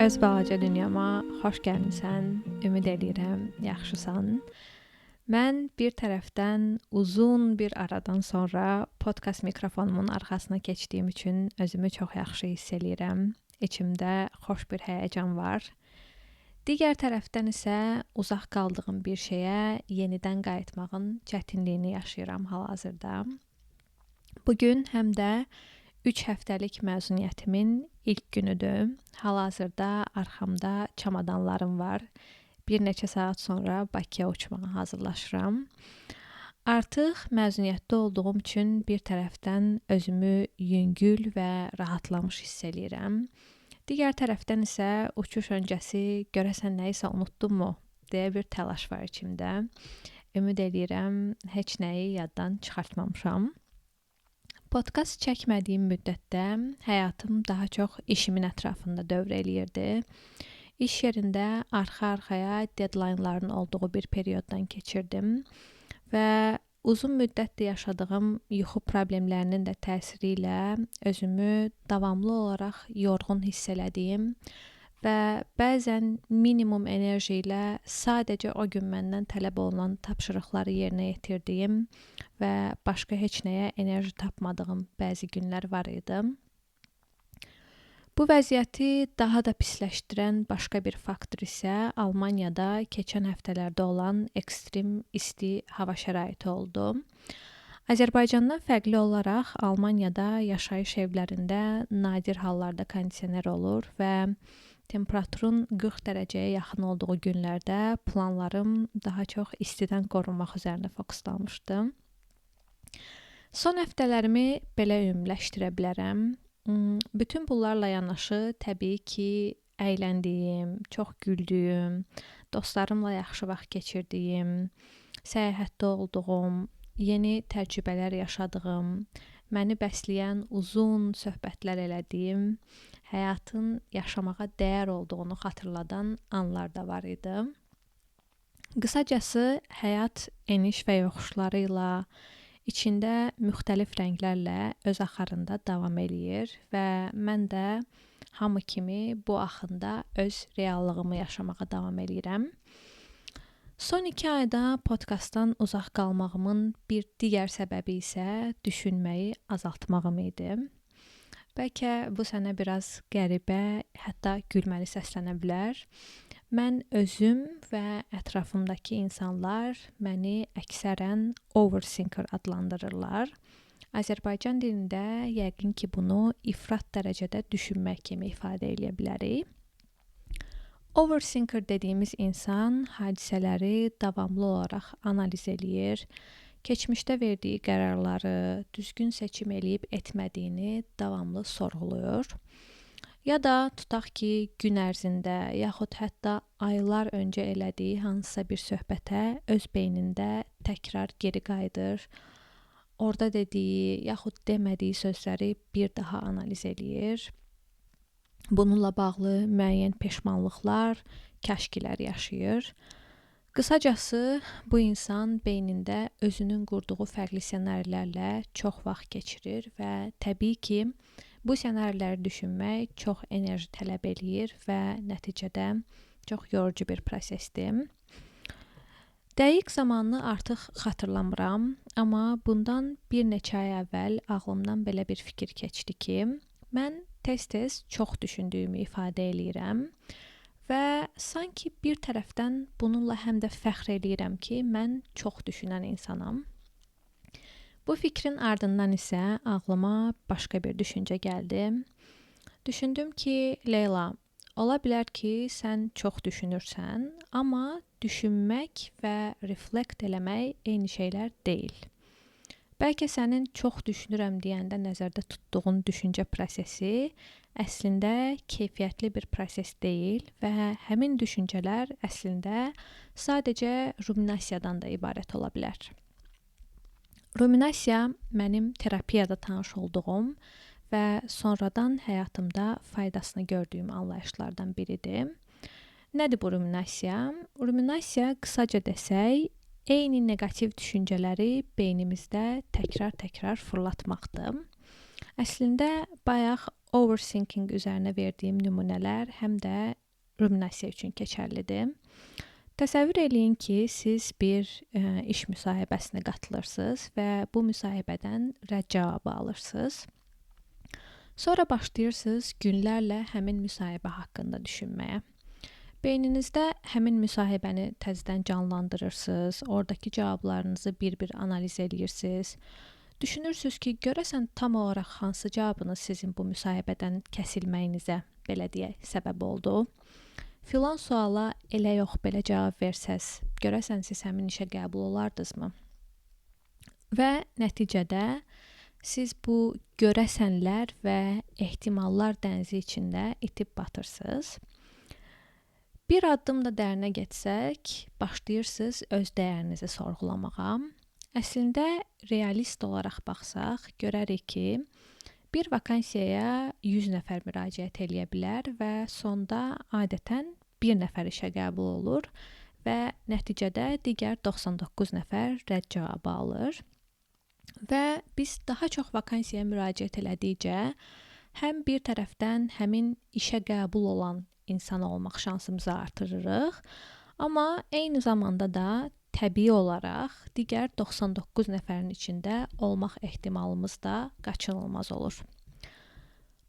Öz balaca dünyama xoş gəlmisən. Ümid edirəm yaxşısan. Mən bir tərəfdən uzun bir aradan sonra podkast mikrofonumun arxasına keçdiyim üçün özümü çox yaxşı hiss eləyirəm. İçimdə xoş bir həyəcan var. Digər tərəfdən isə uzaq qaldığım bir şeyə yenidən qayıtmağın çətinliyini yaşayıram hal-hazırda. Bu gün həm də 3 həftəlik məzuniyyətimin ilk günüdür. Hal-hazırda arxamda çamadanlarım var. Bir neçə saat sonra Bakıya uçmağa hazırlaşıram. Artıq məzuniyyətdə olduğum üçün bir tərəfdən özümü yüngül və rahatlamış hiss eləyirəm. Digər tərəfdən isə uçuş öncəsi görəsən nəyisə unutdummu deyə bir təlaş var içimdə. Ümid edirəm heç nəyi yaddan çıxartmamışam. Podkast çəkmədiyim müddətdə həyatım daha çox işimin ətrafında dövr eləyirdi. İş yerində arxa-arxaya deadline-ların olduğu bir perioddan keçirdim və uzun müddətdir yaşadığım yuxu problemlərinin də təsiri ilə özümü davamlı olaraq yorğun hiss elədiyim və bəzən minimum enerji ilə sadəcə o gün məndən tələb olunan tapşırıqları yerinə yetirdiyim və başqa heç nəyə enerji tapmadığım bəzi günlər var idi. Bu vəziyyəti daha da pisləşdirən başqa bir faktor isə Almaniyada keçən həftələrdə olan ekstrem isti hava şəraiti oldu. Azərbaycandan fərqli olaraq Almaniyada yaşayış evlərində nadir hallarda kondisioner olur və temperaturun 40 dərəcəyə yaxın olduğu günlərdə planlarım daha çox istidən qorunmaq üzərində fokuslanmışdı. Son həftələrimi belə ümumiləşdirə bilərəm. Bütün bunlarla yanaşı təbii ki, əyləndiyim, çox güldüyüm, dostlarımla yaxşı vaxt keçirdiyim, səyahətdə olduğum, yeni təcrübələr yaşadığım, məni bəsləyən uzun söhbətlər elədiyim, həyatın yaşamağa dəyər olduğunu xatırladan anlar da var idi. Qısacası, həyat eniş və yoxuşları ilə, içində müxtəlif rənglərlə öz axarında davam eləyir və mən də hamı kimi bu axında öz reallığımı yaşamağa davam eləyirəm. Son 2 ayda podkastdan uzaq qalmağımın bir digər səbəbi isə düşünməyi azaltmağım idi. Bəlkə bu sənə biraz qəribə, hətta gülməli səslənə bilər. Mən özüm və ətrafımdakı insanlar məni əksərən overthinker adlandırırlar. Azərbaycan dilində yəqin ki, bunu ifrat dərəcədə düşünmək kimi ifadə edə bilərik. Overthinker dediyimiz insan hadisələri davamlı olaraq analiz eləyir, keçmişdə verdiyi qərarları, düzgün seçim eləyib etmədiyini davamlı sorğuluyur. Ya da tutaq ki, gün ərzində yaxud hətta aylar öncə elədiyi hansısa bir söhbətə öz beynində təkrar geri qayıdır. Orada dediyi yaxud demədiyi sözləri bir daha analiz eləyir. Bununla bağlı müəyyən peşmanlıqlar, kəşkilər yaşayır. Qısacası, bu insan beynində özünün qurduğu fərqli ssenarilərlə çox vaxt keçirir və təbii ki, bu ssenariləri düşünmək çox enerji tələb eləyir və nəticədə çox yorucu bir prosesdir. Dəqiq zamanını artıq xatırlamıram, amma bundan bir neçə ay əvvəl ağlımdan belə bir fikir keçdi ki, mən tez-tez çox düşündüyümü ifadə eləyirəm və sanki bir tərəfdən bununla həm də fəxr eləyirəm ki, mən çox düşünən insanam. Bu fikrin ardından isə ağlıma başqa bir düşüncə gəldi. Düşündüm ki, Leyla, ola bilər ki, sən çox düşünürsən, amma düşünmək və reflekt eləmək eyni şeylər deyil. Bəlkə sənin çox düşünürəm deyəndə nəzərdə tutduğun düşüncə prosesi əslində keyfiyyətli bir proses deyil və həmin düşüncələr əslində sadəcə ruminasiyadan da ibarət ola bilər. Ruminasiya mənim terapiyada tanış olduğum və sonradan həyatımda faydasını gördüyüm anlayışlardan biridir. Nədir bu ruminasiya? Ruminasiya, qısaca desək, eyni neqativ düşüncələri beynimizdə təkrar-təkrar fırlatmaqdır. Əslində, bayaq overthinking üzərinə verdiyim nümunələr həm də ruminasiya üçün keçərlidir. Təsəvvür eləyin ki, siz bir iş müsahibəsinə qatılırsınız və bu müsahibədən rədd cavabı alırsınız. Sonra başlayırsınız günlərlə həmin müsahibə haqqında düşünməyə. Beyninizdə həmin müsahibəni təzədən canlandırırsınız, oradakı cavablarınızı bir-bir analiz edirsiniz. Düşünürsünüz ki, görəsən tam olaraq hansı cavabınız sizin bu müsahibədən kəsilməyinizə, belə deyək, səbəb oldu. Filan suala elə yox belə cavab versəz, görəsən siz həmin işə qəbul olardınızmı? Və nəticədə siz bu görəsənlər və ehtimallar dənizi içində itib batırsınız. Bir addım da dərinə getsək, başlayırsınız öz dəyərinizi sorğulamağa. Əslində, realist olaraq baxsaq, görərik ki, bir vakansiyaya 100 nəfər müraciət eləyə bilər və sonda adətən 1 nəfər işə qəbul olur və nəticədə digər 99 nəfər rədd cavabı alır. Və biz daha çox vakansiyaya müraciət elədikcə, həm bir tərəfdən həmin işə qəbul olan insan olmaq şansımızı artırırıq, amma eyni zamanda da təbii olaraq digər 99 nəfərin içində olmaq ehtimalımız da qaçınılmaz olur.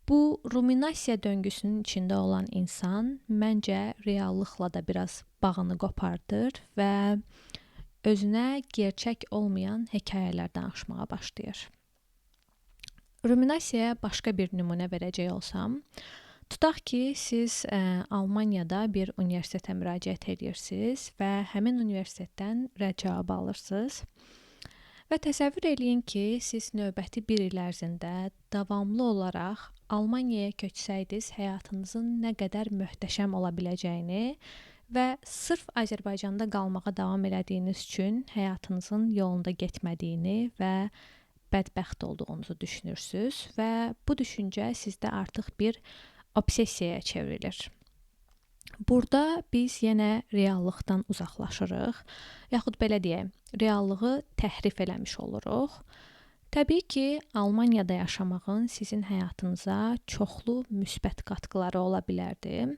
Bu ruminasiya döngüsünün içində olan insan məncə reallıqla da biraz bağını qopardır və özünə gerçək olmayan hekayələr danışmağa başlayır. Ruminasiyaya başqa bir nümunə verəcək olsam, tutaq ki, siz Almaniyada bir universitetə müraciət edirsiniz və həmin universitetdən rədd cavabı alırsınız. Və təsəvvür eləyin ki, siz növbəti 1 il ərzində davamlı olaraq Almaniyaya köçsəydiniz həyatınızın nə qədər möhtəşəm ola biləcəyini və sırf Azərbaycanda qalmağa davam elədiyiniz üçün həyatınızın yolunda getmədiyini və bədbəxt olduğunuzu düşünürsünüz və bu düşüncə sizdə artıq bir obsessiyaya çevrilir. Burada biz yenə reallıqdan uzaqlaşırıq, yaxud belə deyək, reallığı təhrif eləmiş oluruq. Təbii ki, Almaniyada yaşamağın sizin həyatınıza çoxlu müsbət qatqıları ola bilərdi.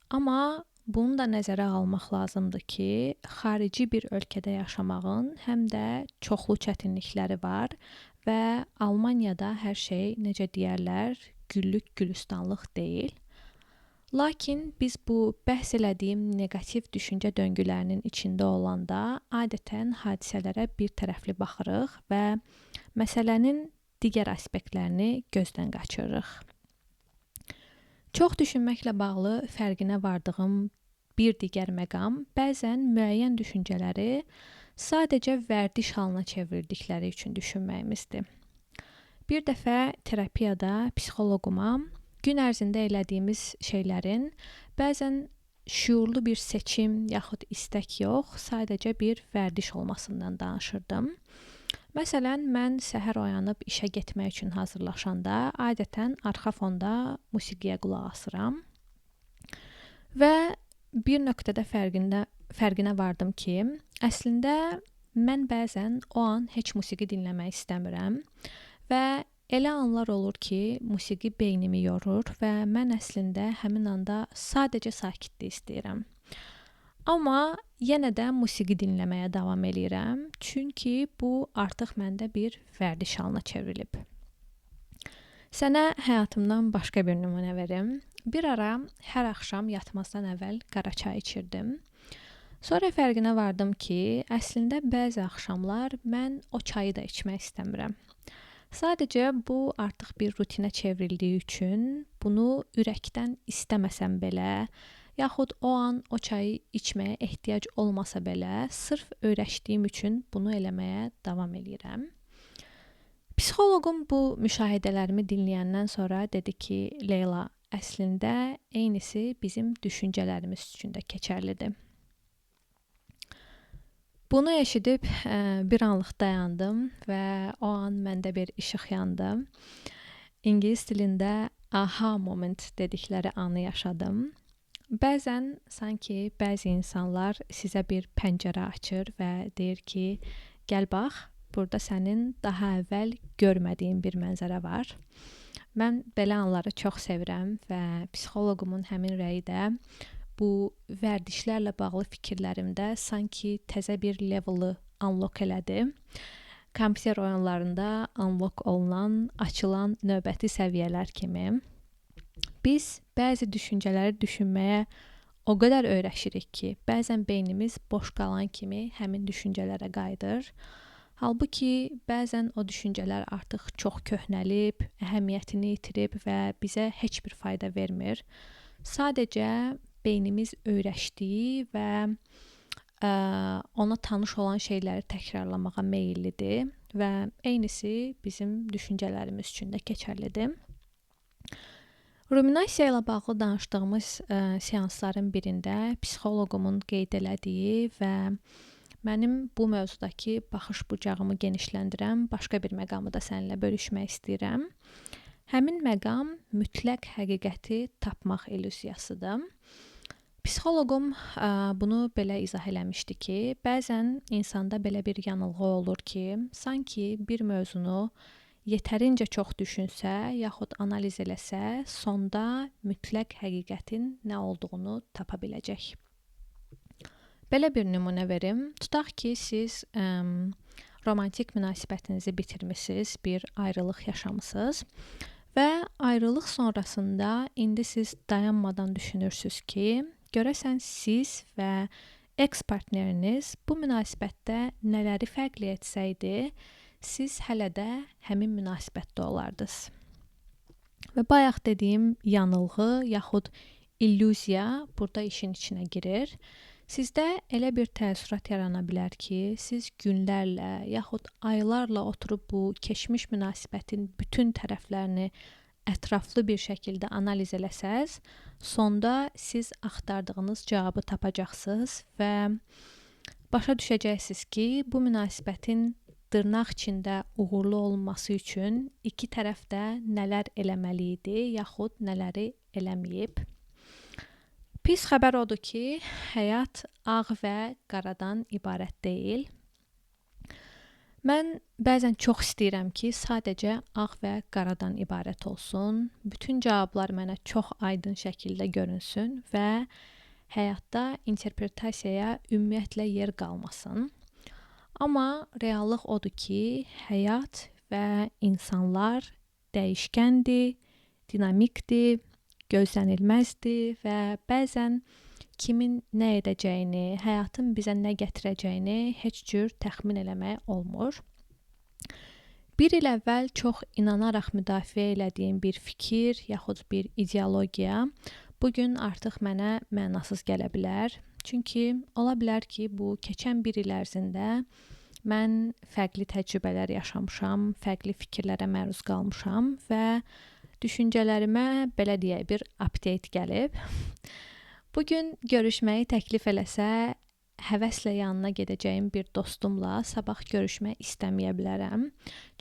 Amma bunu da nəzərə almaq lazımdır ki, xarici bir ölkədə yaşamağın həm də çoxlu çətinlikləri var və Almaniyada hər şey, necə deyərlər, güllük gülistanlıq deyil. Lakin biz bu bəhs elədiyim neqativ düşüncə döngülərinin içində olanda adətən hadisələrə bir tərəfli baxırıq və məsələnin digər aspektlərini gözdən qaçırırıq. Çox düşünməklə bağlı fərqinə vardığım bir digər məqam bəzən müəyyən düşüncələri sadəcə vərdiş halına çevirdikləri üçün düşünməyimizdir. Bir dəfə terapiyada psixoloquma gün ərzində elədiyimiz şeylərin bəzən şüurlu bir seçim yaxud istək yox, sadəcə bir vərdiş olmasından danışırdım. Məsələn, mən səhər oyanıb işə getmək üçün hazırlaşanda adətən arxa fonda musiqiyə qulaq asıram və bir nöqtədə fərqinə vardım ki, əslində mən bəzən o an heç musiqi dinləmək istəmirəm və elə anlar olur ki, musiqi beynimi yorur və mən əslində həmin anda sadəcə sakitlik istəyirəm. Amma yenə də musiqi dinləməyə davam eləyirəm, çünki bu artıq məndə bir vərdiş halına çevrilib. Sənə həyatımdan başqa bir nümunə verim. Bir ara hər axşam yatmazdan əvvəl qara çay içirdim. Sonra fərqinə vardım ki, əslində bəzi axşamlar mən o çayı da içmək istəmirəm. Sadəcə bu artıq bir rutinə çevrildiyi üçün bunu ürəkdən istəməsəm belə, yaxud o an o çayı içməyə ehtiyac olmasa belə, sırf öyrəşdiyim üçün bunu eləməyə davam eləyirəm. Psixoloqum bu müşahidələrimi dinləyəndən sonra dedi ki, Leyla, əslində eynisi bizim düşüncələrimiz üçün də keçərlidir. Bunu eşidib bir anlıq dayandım və o an məndə bir işıq yandı. İngilis dilində aha moment dedikləri anı yaşadım. Bəzən sanki bəzi insanlar sizə bir pəncərə açır və deyir ki, gəl bax, burada sənin daha əvvəl görmədiyin bir mənzərə var. Mən belə anları çox sevirəm və psixoloqumun həmin rəyi də bu vərdişlərlə bağlı fikirlərimdə sanki təzə bir levelu unlock elədi. Kompüter oyunlarında unlock olunan, açılan növbəti səviyyələr kimi biz bəzi düşüncələri düşünməyə o qədər öyrəşirik ki, bəzən beynimiz boş qalan kimi həmin düşüncələrə qayıdır. Halbuki bəzən o düşüncələr artıq çox köhnəlib, əhəmiyyətini itirib və bizə heç bir fayda vermir. Sadəcə beynimiz öyrəşdiyi və ona tanış olan şeyləri təkrarlamağa meyllidir və eynisi bizim düşüncələrimiz üçün də keçərlidir. Ruminasiya ilə bağlı danışdığımız seansların birində psixoloqumun qeyd elədiyi və mənim bu mövzudakı baxış bucağımı genişləndirən başqa bir məqamı da səninlə bölüşmək istəyirəm. Həmin məqam mütləq həqiqəti tapmaq illüziyasıdır. Psixoloqum bunu belə izah eləmişdi ki, bəzən insanda belə bir yanılğı olur ki, sanki bir mövzunu yetərincə çox düşünsə, yaxud analiz eləsə, sonda mütləq həqiqətin nə olduğunu tapa biləcək. Belə bir nümunə verim. Tutaq ki, siz romantik münasibətinizi bitirmisiniz, bir ayrılıq yaşamısınız və ayrılıq sonrasında indi siz dayanmadan düşünürsünüz ki, görəsən siz və eks-partneriniz bu münasibətdə nələri fərqli etsəydi, siz hələ də həmin münasibətdə olardınız. Və bayaq dediyim yanılğı yaxud illüziya burada işin içinə girir. Sizdə elə bir təəssürat yarana bilər ki, siz günlərlə yaxud aylarla oturub bu keçmiş münasibətin bütün tərəflərini ətraflı bir şəkildə analiz eləsəz, sonda siz axtardığınız cavabı tapacaqsınız və başa düşəcəksiniz ki, bu münasibətin dırnaq içində uğurlu olması üçün iki tərəf də nələr eləməli idi, yaxud nələri eləməyib. Pis xəbər odur ki, həyat ağ və qaradan ibarət deyil. Mən bəzən çox istəyirəm ki, sadəcə ağ və qaradan ibarət olsun. Bütün cavablar mənə çox aydın şəkildə görünsün və həyatda interpretasiyaya ümumiyyətlə yer qalmasın. Amma reallıq odur ki, həyat və insanlar dəyişkəndir, dinamikdir, gözlənilməzdir və bəzən kimin nə edəcəyini, həyatın bizə nə gətirəcəyini heç cür təxmin eləmək olmur. Bir il əvvəl çox inanaraq müdafiə elədiyim bir fikir yaxud bir ideologiya bugün artıq mənə mənasız gələ bilər. Çünki ola bilər ki, bu keçən bir il ərzində mən fərqli təcrübələr yaşamışam, fərqli fikirlərə məruz qalmışam və düşüncələrimə belə deyək bir update gəlib. Bugün görüşməyi təklif eləsə, həvəslə yanına gedəcəyim bir dostumla sabah görüşmək istəməyə bilərəm.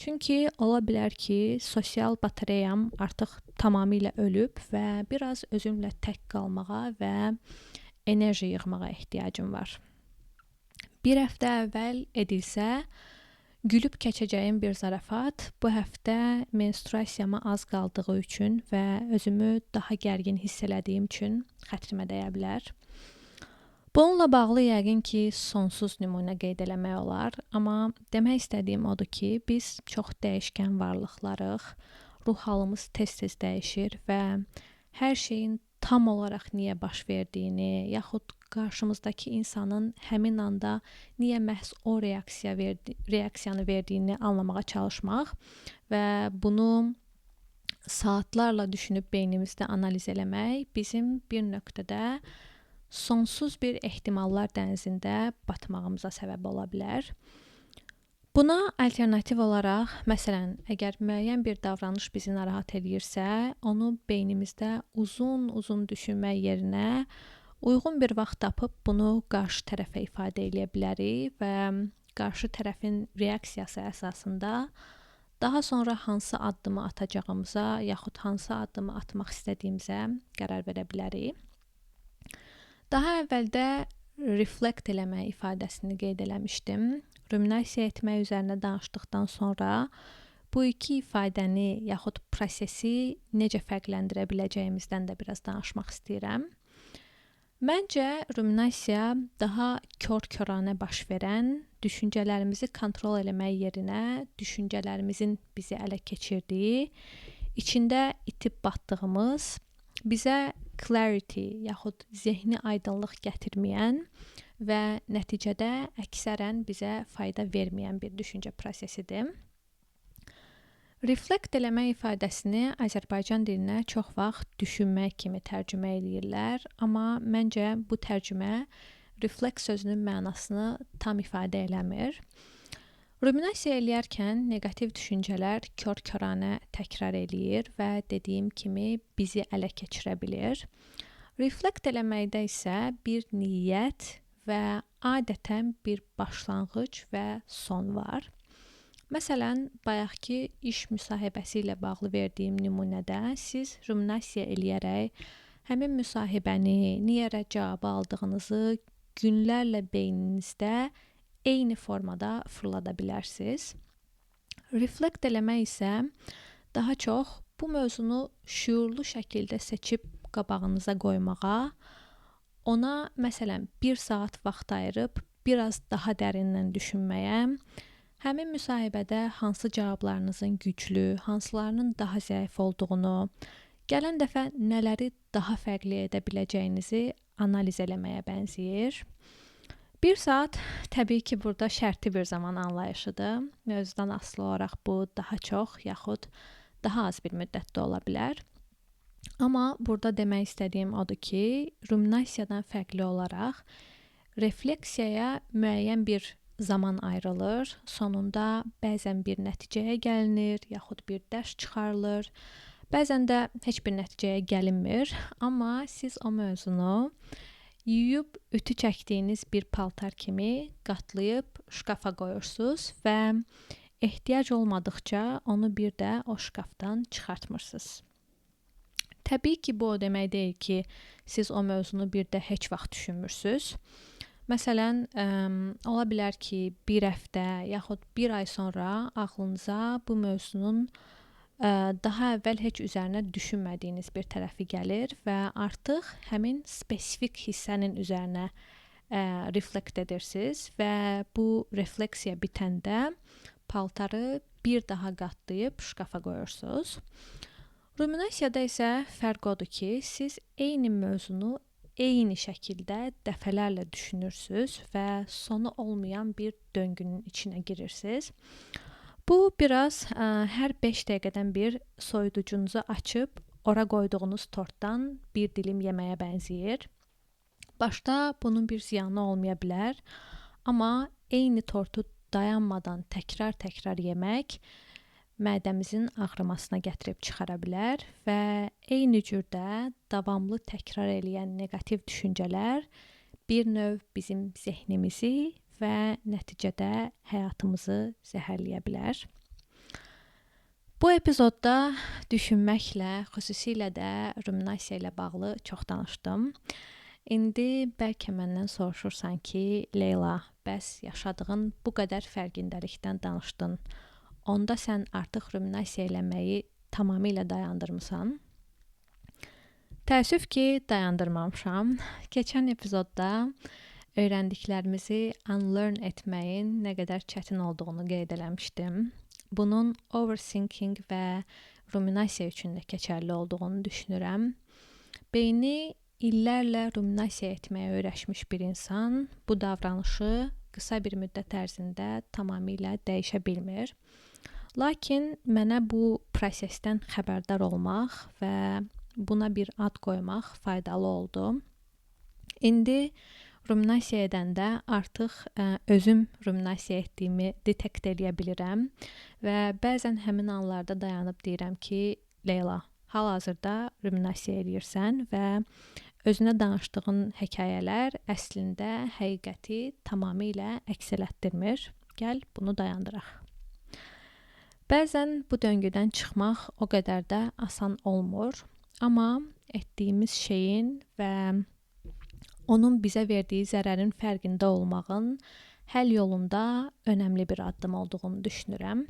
Çünki ola bilər ki, sosial batareyam artıq tamamilə ölüb və biraz özümlə tək qalmağa və enerji yığmağa ehtiyacım var. Bir həftə əvvəl edilsə, gülüb keçəcəyim bir zarafat bu həftə menstruasiyama az qaldığı üçün və özümü daha gərgin hiss elədiyim üçün xətrimə dəyə bilər. Bununla bağlı yəqin ki, sonsuz nümunə qeyd eləmək olar, amma demək istədiyim odur ki, biz çox dəyişkən varlıqlarıq, ruh halımız tez-tez dəyişir və hər şeyin tam olaraq niyə baş verdiyini, yaxud qarşımızdakı insanın həmin anda niyə məhz o reaksiyanı verdiyini anlamağa çalışmaq və bunu saatlarla düşünüb beynimizdə analiz eləmək bizim bir nöqtədə sonsuz bir ehtimallar dənizində batmağımıza səbəb ola bilər. Buna alternativ olaraq, məsələn, əgər müəyyən bir davranış bizi narahat edirsə, onu beynimizdə uzun-uzun düşünmək yerinə uyğun bir vaxt tapıb bunu qarşı tərəfə ifadə edə bilərik və qarşı tərəfin reaksiyası əsasında daha sonra hansı addımı atacağımıza, yaxud hansı addımı atmaq istədiyimizə qərar verə bilərik. Daha əvvəldə reflect eləmə ifadəsini qeyd eləmişdim. Ruminasiya etmək üzərinə danışdıqdan sonra bu iki ifadəni yaxud prosesi necə fərqləndirə biləcəyimizdən də biraz danışmaq istəyirəm. Məncə ruminasiya daha kör-köranə baş verən, düşüncələrimizi kontrol eləmək yerinə düşüncələrimizin bizi ələ keçirdiyi, içində itib batdığımız, bizə clarity yaxud zehni aydınlıq gətirməyən və nəticədə əksərən bizə fayda verməyən bir düşüncə prosesidir. Reflect eləmə ifadəsini Azərbaycan dilinə çox vaxt düşünmək kimi tərcümə eləyirlər, amma məncə bu tərcümə reflect sözünün mənasını tam ifadə eləmir. Ruminasiya eləyərkən neqativ düşüncələr kör-köranə təkrar eləyir və dediyim kimi bizi ələ keçirə bilir. Reflect eləməkdə isə bir niyyət və adətən bir başlanğıc və son var. Məsələn, bayaqki iş müsahibəsi ilə bağlı verdiyim nümunədə siz ruminasiya eləyərək həmin müsahibəni, niyə rədd cavabı aldığınızı günlərlə beyninizdə eyni formada fırlada bilərsiniz. Reflect eləmək isə daha çox bu mövzunu şüurlu şəkildə seçib qabağınıza qoymağa, ona məsələn 1 saat vaxt ayırıb biraz daha dərindən düşünməyə, həmin müsahibədə hansı cavablarınızın güclü, hansılarının daha zəif olduğunu, gələn dəfə nələri daha fərqli edə biləcəyinizi analiz eləməyə bənzəyir. 1 saat təbii ki, burada şərti bir zaman anlayışıdır. Mövzudan asılı olaraq bu daha çox, yaxud daha az bir müddətdə ola bilər. Amma burada demək istədiyim odur ki, ruminasiyadan fərqli olaraq refleksiyaya müəyyən bir zaman ayrılır, sonunda bəzən bir nəticəyə gəlinir, yaxud bir dərs çıxarılır, bəzən də heç bir nəticəyə gəlinmir, amma siz o mövzunu yuyub ütü çəkdiyiniz bir paltar kimi qatlayıb şkafa qoyursunuz və ehtiyac olmadıqca onu bir də o şkafdan çıxartmırsınız. Təbii ki, bu o demək deyil ki, siz o mövzunu bir də heç vaxt düşünmürsünüz. Məsələn, ola bilər ki, bir həftə yaxud bir ay sonra ağlınıza bu mövzunun daha əvvəl heç üzərinə düşünmədiyiniz bir tərəfi gəlir və artıq həmin spesifik hissənin üzərinə reflect edirsiniz və bu refleksiya bitəndə paltarı bir daha qatlayıb şkafa qoyursunuz. Ruminasiyada isə fərq odur ki, siz eyni mövzunu eyni şəkildə dəfələrlə düşünürsünüz və sonu olmayan bir döngünün içinə girirsiniz. Bu biraz hər 5 dəqiqədən bir soyuducunuzu açıb ora qoyduğunuz tortdan bir dilim yeməyə bənzəyir. Başda bunun bir ziyanı olmaya bilər, amma eyni tortu dayanmadan təkrar yemək mədəmizin ağrımasına gətirib çıxara bilər və eyni cürdə davamlı təkrar eləyən neqativ düşüncələr bir növ bizim zehnimizi və nəticədə həyatımızı zəhərləyə bilər. Bu epizodda düşünməklə, xüsusilə də ruminasiya ilə bağlı çox danışdım. İndi bəlkə məndən soruşursan ki, Leyla, bəs yaşadığın bu qədər fərqindəlikdən danışdın. Onda sən artıq ruminasiya eləməyi tamamilə dayandırmısan? Təəssüf ki, dayandırmamışam. Keçən epizodda öyrəndiklərimizi unlearn etməyin nə qədər çətin olduğunu qeyd eləmişdim. Bunun overthinking və ruminasiya üçün də keçərli olduğunu düşünürəm. Beyni illərlə ruminasiya etməyə öyrəşmiş bir insan bu davranışı qısa bir müddət ərzində tamamilə dəyişə bilmir. Lakin mənə bu prosesdən xəbərdar olmaq və buna bir ad qoymaq faydalı oldu. İndi ruminasiya edəndə artıq özüm ruminasiya etdiyimi detekt edə bilirəm və bəzən həmin anlarda dayanıb deyirəm ki, Leyla, hal-hazırda ruminasiya edirsən və özünə danışdığın hekayələr əslində həqiqəti tamamilə əks elətdirmir. Gəl bunu dayandıraq. Bəzən bu döngüdən çıxmaq o qədər də asan olmur, amma etdiyimiz şeyin və onun bizə verdiyi zərərin fərqində olmağın həll yolunda önəmli bir addım olduğunu düşünürəm.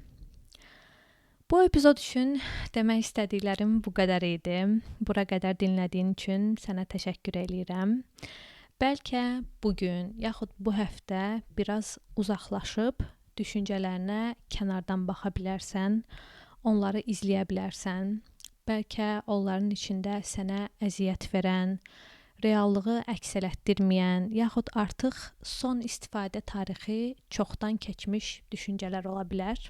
Bu epizod üçün demək istədiklərim bu qədər idi. Bura qədər dinlədiyin üçün sənə təşəkkür eləyirəm. Bəlkə bugün yaxud bu həftə biraz uzaqlaşıb düşüncələrinə kənardan baxa bilərsən, onları izləyə bilərsən. Bəlkə onların içində sənə əziyyət verən, reallığı əks etdirməyən, yaxud artıq son istifadə tarixi çoxdan keçmiş düşüncələr ola bilər.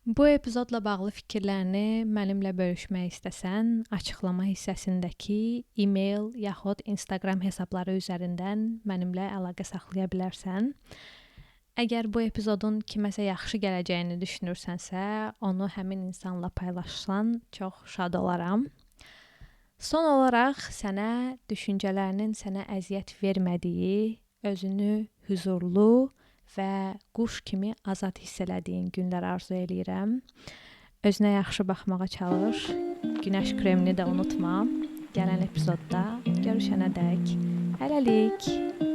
Bu epizodla bağlı fikirlərini mənimlə bölüşmək istəsən, açıqlama hissəsindəki e-mail yaxud Instagram hesabları üzərindən mənimlə əlaqə saxlaya bilərsən. Əgər bu epizodun kiməsə yaxşı gələcəyini düşünürsənsə, onu həmin insanla paylaşsan, çox şad olaram. Son olaraq sənə düşüncələrinin sənə əziyyət vermədiyi, özünü huzurlu və quş kimi azad hiss elədiyin günlər arzu eləyirəm. Özünə yaxşı baxmağa çalış. Günəş kremini də unutma. Gələn epizodda görüşənədək hələlik.